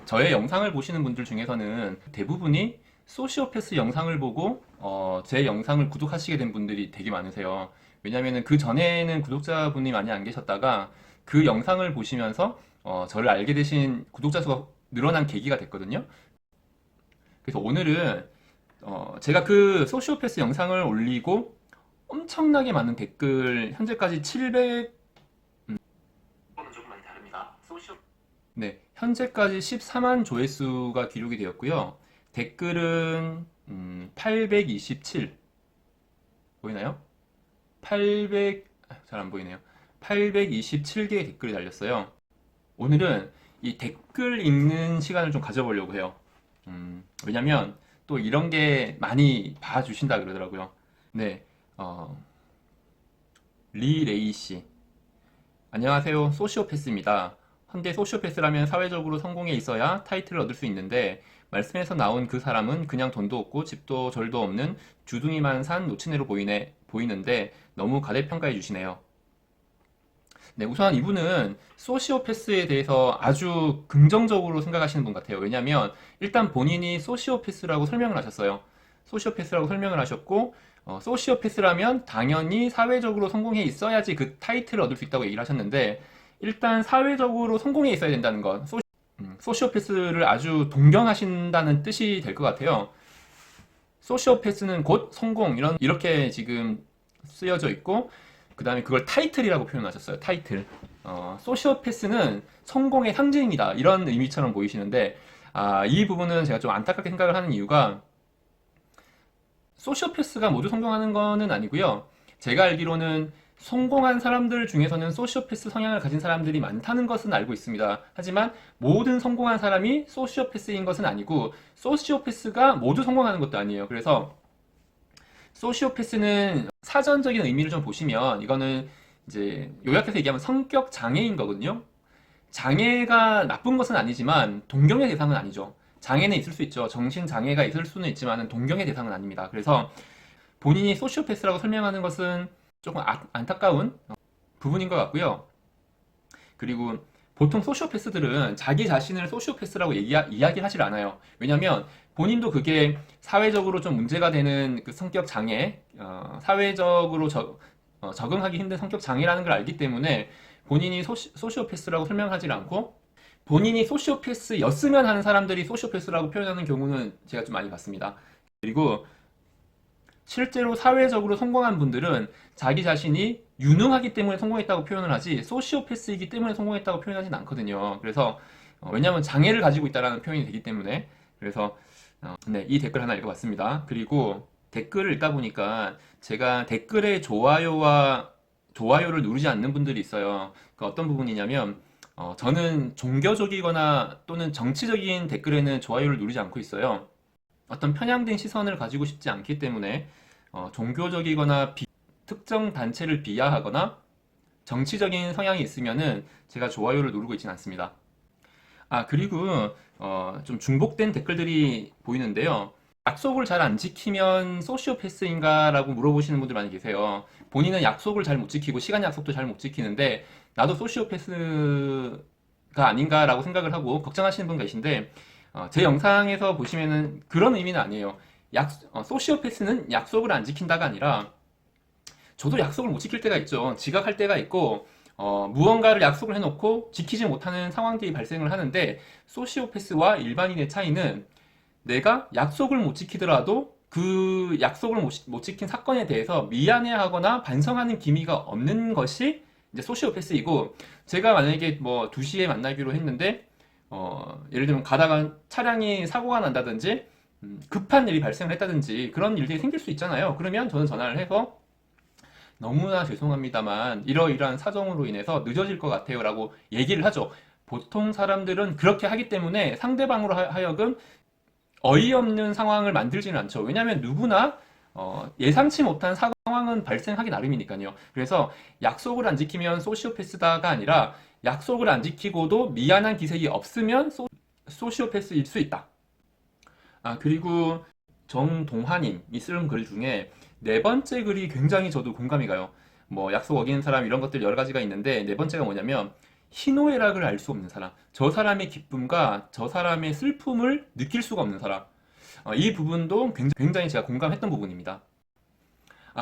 저의 영상을 보시는 분들 중에서는 대부분이 소시오패스 영상을 보고 제 영상을 구독하시게 된 분들이 되게 많으세요. 왜냐면은 그 전에는 구독자분이 많이 안 계셨다가 그 영상을 보시면서 저를 알게 되신 구독자 수가 늘어난 계기가 됐거든요. 그래서 오늘은 제가 그 소시오패스 영상을 올리고 엄청나게 많은 댓글, 현재까지 700, 조금 많이 다릅니다. 네, 현재까지 14만 조회수가 기록이 되었고요. 댓글은 827 보이나요? 800, 잘 안 보이네요. 827개의 댓글이 달렸어요. 오늘은 이 댓글 읽는 시간을 좀 가져보려고 해요. 왜냐면 또 이런 게 많이 봐주신다 그러더라고요. 네, 리레이 씨. 안녕하세요. 소시오패스입니다. 현대 소시오패스라면 사회적으로 성공해 있어야 타이틀을 얻을 수 있는데 말씀에서 나온 그 사람은 그냥 돈도 없고 집도 절도 없는 주둥이만 산 노치네로 보이는데 너무 가대평가해 주시네요. 네, 우선 이분은 소시오패스에 대해서 아주 긍정적으로 생각하시는 분 같아요. 왜냐하면 일단 본인이 소시오패스라고 설명을 하셨어요. 소시오패스라고 설명을 하셨고 소시오패스라면 당연히 사회적으로 성공해 있어야지 그 타이틀을 얻을 수 있다고 얘기를 하셨는데 일단 사회적으로 성공해 있어야 된다는 건 소시오패스를 아주 동경하신다는 뜻이 될 것 같아요. 소시오패스는 곧 성공 이렇게 지금 쓰여져 있고 그 다음에 그걸 타이틀이라고 표현하셨어요. 타이틀. 소시오패스는 성공의 상징이다. 이런 의미처럼 보이시는데 이 부분은 제가 좀 안타깝게 생각을 하는 이유가 소시오패스가 모두 성공하는 거는 아니고요. 제가 알기로는 성공한 사람들 중에서는 소시오패스 성향을 가진 사람들이 많다는 것은 알고 있습니다. 하지만 모든 성공한 사람이 소시오패스인 것은 아니고 소시오패스가 모두 성공하는 것도 아니에요. 그래서 소시오패스는 사전적인 의미를 좀 보시면 이거는 이제 요약해서 얘기하면 성격 장애인 거거든요. 장애가 나쁜 것은 아니지만 동경의 대상은 아니죠. 장애는 있을 수 있죠. 정신 장애가 있을 수는 있지만 동경의 대상은 아닙니다. 그래서 본인이 소시오패스라고 설명하는 것은 조금 안타까운 부분인 것 같고요. 그리고 보통 소시오패스들은 자기 자신을 소시오패스라고 이야기를 하질 않아요. 왜냐면 본인도 그게 사회적으로 좀 문제가 되는 그 성격 장애, 사회적으로 적응하기 힘든 성격 장애라는 걸 알기 때문에 본인이 소시오패스라고 설명하지 않고 본인이 소시오패스였으면 하는 사람들이 소시오패스라고 표현하는 경우는 제가 좀 많이 봤습니다. 그리고 실제로 사회적으로 성공한 분들은 자기 자신이 유능하기 때문에 성공했다고 표현을 하지 소시오패스이기 때문에 성공했다고 표현하진 않거든요. 그래서 왜냐하면 장애를 가지고 있다는 표현이 되기 때문에 그래서 네, 이 댓글 하나 읽어봤습니다. 그리고 댓글을 읽다 보니까 제가 댓글에 좋아요를 누르지 않는 분들이 있어요. 그 어떤 부분이냐면 저는 종교적이거나 또는 정치적인 댓글에는 좋아요를 누르지 않고 있어요. 어떤 편향된 시선을 가지고 싶지 않기 때문에 종교적이거나 특정 단체를 비하하거나 정치적인 성향이 있으면은 제가 좋아요를 누르고 있지는 않습니다. 그리고 좀 중복된 댓글들이 보이는데요. 약속을 잘 안 지키면 소시오패스인가 라고 물어보시는 분들 많이 계세요. 본인은 약속을 잘 못 지키고 시간 약속도 잘 못 지키는데 나도 소시오패스가 아닌가 라고 생각을 하고 걱정하시는 분 계신데 제 영상에서 보시면은 그런 의미는 아니에요. 소시오패스는 약속을 안 지킨다가 아니라 저도 약속을 못 지킬 때가 있죠. 지각할 때가 있고 무언가를 약속을 해놓고 지키지 못하는 상황들이 발생을 하는데 소시오패스와 일반인의 차이는 내가 약속을 못 지키더라도 그 약속을 못 지킨 사건에 대해서 미안해하거나 반성하는 기미가 없는 것이 이제 소시오패스이고 제가 만약에 뭐 2시에 만나기로 했는데 예를 들면 가다가 차량이 사고가 난다든지 급한 일이 발생을 했다든지 그런 일들이 생길 수 있잖아요. 그러면 저는 전화를 해서 너무나 죄송합니다만 이러이러한 사정으로 인해서 늦어질 것 같아요 라고 얘기를 하죠. 보통 사람들은 그렇게 하기 때문에 상대방으로 하여금 어이없는 상황을 만들지는 않죠. 왜냐하면 누구나 예상치 못한 상황은 발생하기 나름이니까요. 그래서 약속을 안 지키면 소시오패스다가 아니라 약속을 안 지키고도 미안한 기색이 없으면 소시오패스일 수 있다. 그리고 정동환님이 쓴 글 중에 네 번째 글이 굉장히 저도 공감이 가요. 뭐 약속 어기는 사람 이런 것들 여러 가지가 있는데 네 번째가 뭐냐면 희노애락을 알 수 없는 사람, 저 사람의 기쁨과 저 사람의 슬픔을 느낄 수가 없는 사람. 이 부분도 굉장히 제가 공감했던 부분입니다.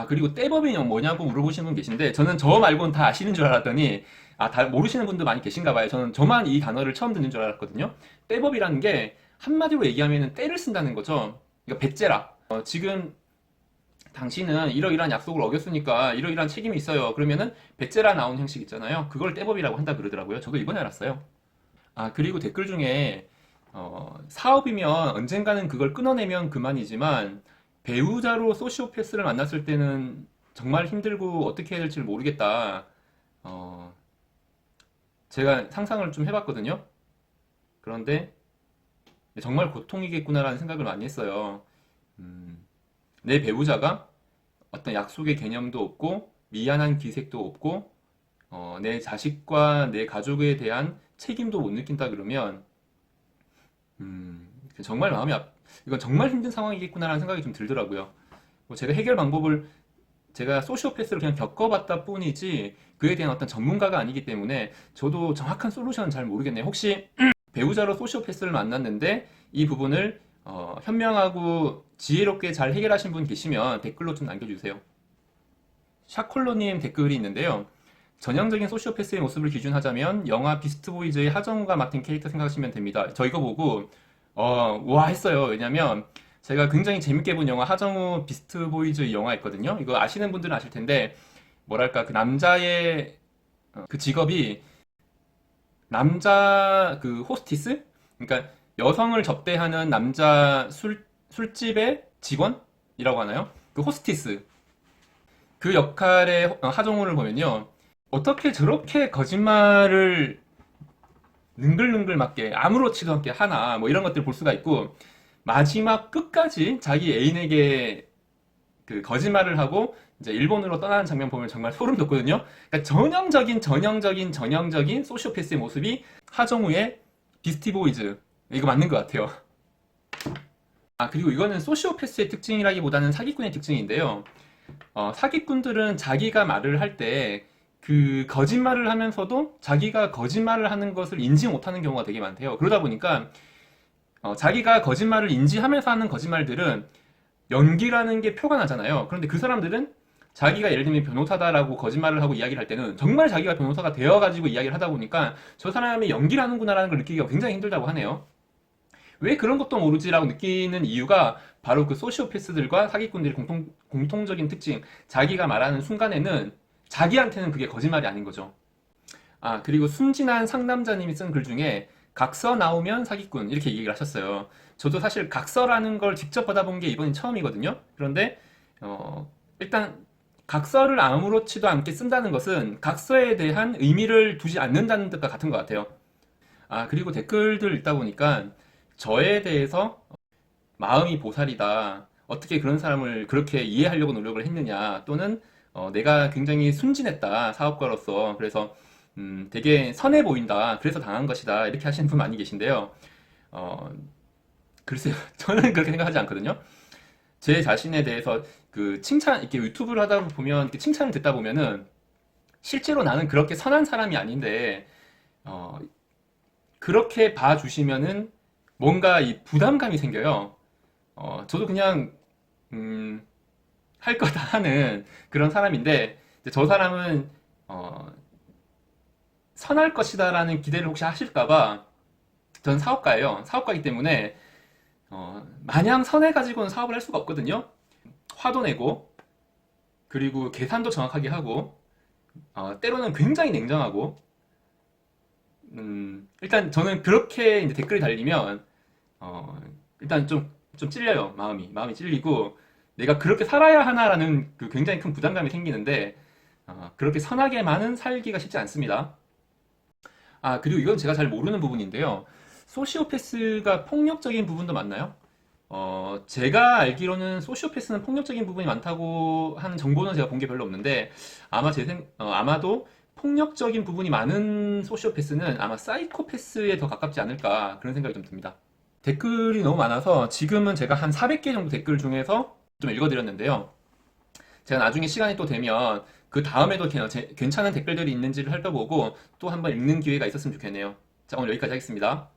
그리고 떼법이 뭐냐고 물어보시는 분 계신데, 저는 저 말고는 다 아시는 줄 알았더니, 다 모르시는 분도 많이 계신가 봐요. 저는 저만 이 단어를 처음 듣는 줄 알았거든요. 떼법이라는 게 한마디로 얘기하면 떼를 쓴다는 거죠. 그러니까 배째라. 지금 당신은 이러이러한 약속을 어겼으니까 이러이러한 책임이 있어요. 그러면은 배째라 나온 형식 있잖아요. 그걸 떼법이라고 한다 그러더라고요. 저도 이번에 알았어요. 그리고 댓글 중에 사업이면 언젠가는 그걸 끊어내면 그만이지만 배우자로 소시오패스를 만났을 때는 정말 힘들고 어떻게 해야 될지 모르겠다. 제가 상상을 좀 해봤거든요. 그런데 정말 고통이겠구나라는 생각을 많이 했어요. 내 배우자가 어떤 약속의 개념도 없고 미안한 기색도 없고 내 자식과 내 가족에 대한 책임도 못 느낀다 그러면 정말 이건 정말 힘든 상황이겠구나라는 생각이 좀 들더라고요. 제가 해결 방법을 제가 소시오패스를 그냥 겪어봤다 뿐이지 그에 대한 어떤 전문가가 아니기 때문에 저도 정확한 솔루션은 잘 모르겠네요. 혹시 배우자로 소시오패스를 만났는데 이 부분을 현명하고 지혜롭게 잘 해결하신 분 계시면 댓글로 좀 남겨주세요. 샤콜로님 댓글이 있는데요. 전형적인 소시오패스의 모습을 기준하자면 영화 비스트 보이즈의 하정우가 맡은 캐릭터 생각하시면 됩니다. 저 이거 보고 와 했어요. 왜냐면 제가 굉장히 재밌게 본 영화 하정우 비스트 보이즈 영화 있거든요. 이거 아시는 분들은 아실 텐데 뭐랄까 그 남자의 그 직업이 남자 그 호스티스? 그러니까 여성을 접대하는 남자 술집의 직원이라고 하나요? 그 호스티스. 그 역할의 하정우를 보면요. 어떻게 저렇게 거짓말을 능글능글 맞게 아무렇지도 않게 하나 뭐 이런 것들 볼 수가 있고 마지막 끝까지 자기 애인에게 그 거짓말을 하고 이제 일본으로 떠나는 장면 보면 정말 소름 돋거든요. 그러니까 전형적인 소시오패스의 모습이 하정우의 비스티 보이즈 이거 맞는 것 같아요. 그리고 이거는 소시오패스의 특징이라기보다는 사기꾼의 특징인데요. 사기꾼들은 자기가 말을 할 때 그 거짓말을 하면서도 자기가 거짓말을 하는 것을 인지 못하는 경우가 되게 많대요. 그러다 보니까 자기가 거짓말을 인지하면서 하는 거짓말들은 연기라는 게 표가 나잖아요. 그런데 그 사람들은 자기가 예를 들면 변호사다라고 거짓말을 하고 이야기를 할 때는 정말 자기가 변호사가 되어가지고 이야기를 하다 보니까 저 사람이 연기를 하는구나라는 걸 느끼기가 굉장히 힘들다고 하네요. 왜 그런 것도 모르지라고 느끼는 이유가 바로 그 소시오패스들과 사기꾼들의 공통적인 특징. 자기가 말하는 순간에는 자기한테는 그게 거짓말이 아닌 거죠. 그리고 순진한 상남자님이 쓴 글 중에 각서 나오면 사기꾼 이렇게 얘기를 하셨어요. 저도 사실 각서라는 걸 직접 받아본 게 이번이 처음이거든요. 그런데 일단 각서를 아무렇지도 않게 쓴다는 것은 각서에 대한 의미를 두지 않는다는 뜻과 같은 것 같아요. 그리고 댓글들 읽다 보니까 저에 대해서 마음이 보살이다. 어떻게 그런 사람을 그렇게 이해하려고 노력을 했느냐. 또는 내가 굉장히 순진했다. 사업가로서. 그래서 되게 선해 보인다. 그래서 당한 것이다. 이렇게 하시는 분 많이 계신데요. 글쎄요. 저는 그렇게 생각하지 않거든요. 제 자신에 대해서 그 칭찬, 이렇게 유튜브를 하다 보면, 이렇게 칭찬을 듣다 보면은 실제로 나는 그렇게 선한 사람이 아닌데, 그렇게 봐주시면은 뭔가 이 부담감이 생겨요. 저도 그냥, 할 거 다 하는 그런 사람인데, 저 사람은, 선할 것이다라는 기대를 혹시 하실까봐, 전 사업가예요. 사업가이기 때문에, 마냥 선해가지고는 사업을 할 수가 없거든요. 화도 내고, 그리고 계산도 정확하게 하고, 때로는 굉장히 냉정하고, 일단 저는 그렇게 이제 댓글이 달리면, 일단 좀 찔려요. 마음이 찔리고, 내가 그렇게 살아야 하나라는 그 굉장히 큰 부담감이 생기는데, 그렇게 선하게만은 살기가 쉽지 않습니다. 그리고 이건 제가 잘 모르는 부분인데요. 소시오패스가 폭력적인 부분도 맞나요? 제가 알기로는 소시오패스는 폭력적인 부분이 많다고 하는 정보는 제가 본 게 별로 없는데, 아마도 폭력적인 부분이 많은 소시오패스는 아마 사이코패스에 더 가깝지 않을까 그런 생각이 좀 듭니다. 댓글이 너무 많아서 지금은 제가 한 400개 정도 댓글 중에서 좀 읽어드렸는데요. 제가 나중에 시간이 또 되면 그 다음에도 괜찮은 댓글들이 있는지를 살펴보고 또 한번 읽는 기회가 있었으면 좋겠네요. 자, 오늘 여기까지 하겠습니다.